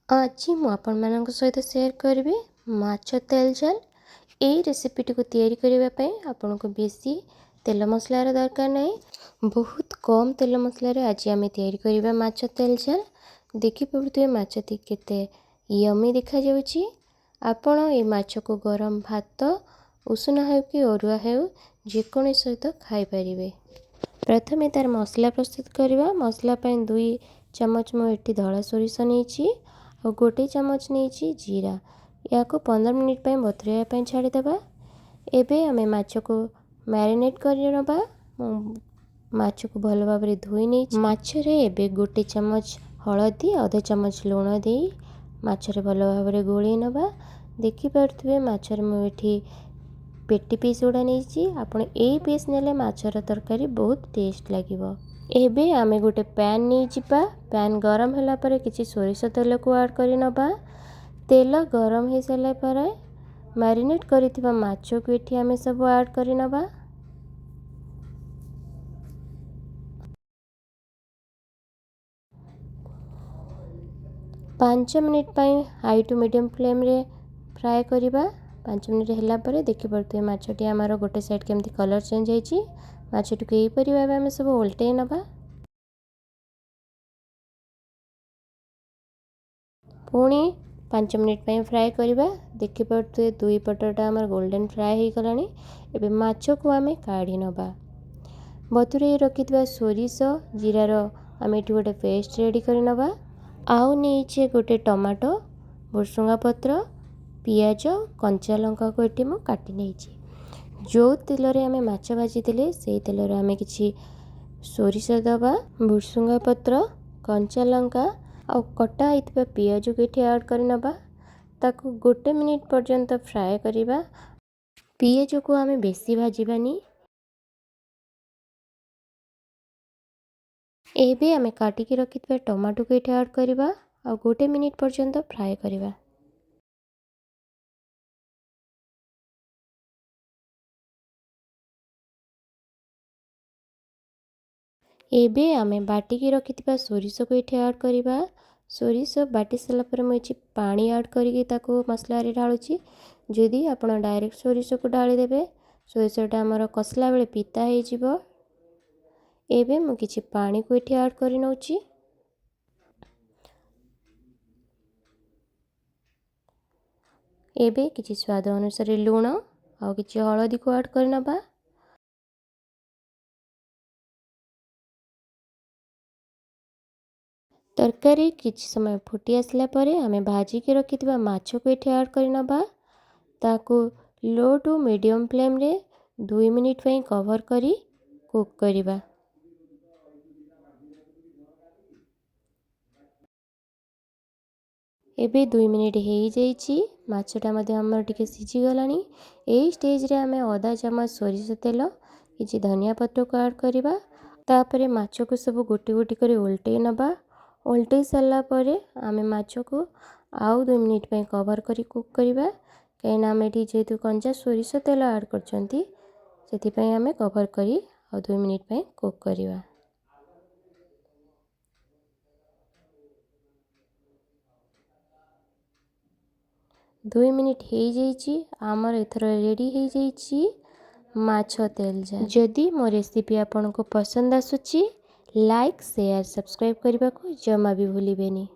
आज मु आपनମାନଙ୍କ सहित शेयर करी माछ तेल झल। यही रेसिपीटी को तैयारी करने पे आपको बेसी तेल मसलार दरकार नहीं, बहुत कम तेल मसलार आज आम तैयारी करवा माछ तेल झल। देखी पड़ुए माछटी केते यमी देखा जाउची। आपण ए माछ को गरम भात उषुना हो कि अरुआ हो जेकोनी सहित खाई परिबे। प्रथमे तार मसला प्रस्तुत करवा। मसला 2 चम्मच मु एठी धला सोरिष नहीं और 1 चम्मच नहीं जीरा। या 15 मिनिट बतुराइबा छाड़ीदेवा। एबे आमे माछ को मैरिनेट करनबा। माछ को भल भाव धोई नहीं माछरे एबे 1 चम्मच हलदी आधा चम्मच लूण दे माछरे भल भाव गोली नबा। देखि पारुथबे माछर मु एठी पेटी पीस गुड़ा नहीं। आपण ए पीस नेले माछर तरकारी बहुत टेस्ट लागिबो। एबे आमे गोटे पैन नहीं जिबा। पैन गरम होला परे किछि सोरिष तेल को ऐड करि नबा। तेल गरम हो सारा पर मैरिनेट करिथिबा माछ को एठी आमे सब ऐड करि नबा। पाँच minute high to medium flame रे फ्राए करिबा। 5 मिनिट होला परे देखि पड़थि माछटी आमार गोटे साइड केमती कलर चेंज होइछि। माछटी को एई परिबा आमे सब उल्टै नबा। पुणी 5 मिनिट फ्राए करवा। देखि पड़थि दुई पटटा आमर गोल्डन फ्राए हो गलानी। एबे माछ को आमे काढ़ी नबा। बतुरे रखिथिबा सोरिष जीरार आमे एठी गोटे पेस्ट रेडी करि नबा। आउ नेइछे गोटे टमाटो, भुसुंगा पत्र, पियाज, कंचा लंका को एठी मु काटी नेइछि। जो तेल रे आमे माछ भाजी देले सेई तेल रे आमे किछि सोरिष दबा, भुसुंगा पत्र, कंचा लंका और कटा होइथिबा पियाज को एठी ऐड करि नबा। ताकू 1 मिनिट पर्यंत फ्राए करिबा। पियाज को आमे बेसी भाजीबानी। एबे आमे काटिकी रखिथिबा टमाटो को एठी ऐड करिबा और 1 मिनिट पर्यंत फ्राए करिबा। एबे आमे बाटिकी रखिथिबा सोरिष को एठी ऐड करिबा। सोरिष बाटी सारा पर मु एठी पानी ऐड करिके ताको मसला रे ढालुची। जदि आपण डायरेक्ट सोरिष को ढाली देबे सोरिषटा हमर कसला बेले पिता हे जिवो। एबे मु किछि पानी को एठी ऐड करि नउची। एबे किछि स्वाद अनुसार लूण और किछि हळदी को ऐड करि नबा। तरकारी किछि समय फुटी आसला परे आमे भाजी के रखिथिबा माछ को एठी ऐड करि नबा। ताको लो टू मीडियम फ्लेम रे 2 मिनिट कवर करी कुक करिबा। एबे 2 मिनिट हो जाइछि। माछटा मध्ये हमर टिके सिझी गलानी। एई स्टेज रे आमे आधा चम्मच सोरिष तेल किछि धनिया पत्र को ऐड करिबा। तापरे माछ को सब गोटी गोटी करी उल्टै नबा। उल्टै सारा परे आमे माछ को आउ 2 मिनिट कवर करी कुक करिबा। कहीं आमे एठी जेतु कंचा सोरिष तेल ऐड करचंती सेति पई आमे कवर करी आउ 2 मिनिट कुक करिबा। 2 मिनिट हो जाइछि। आमर एथर रेडी हो जाइछि माछ तेल झल। जदि मो रेसिपी आपनको पसंद आसुछि लाइक शेयर सब्सक्राइब करने को जमा भी भूलिबेनी।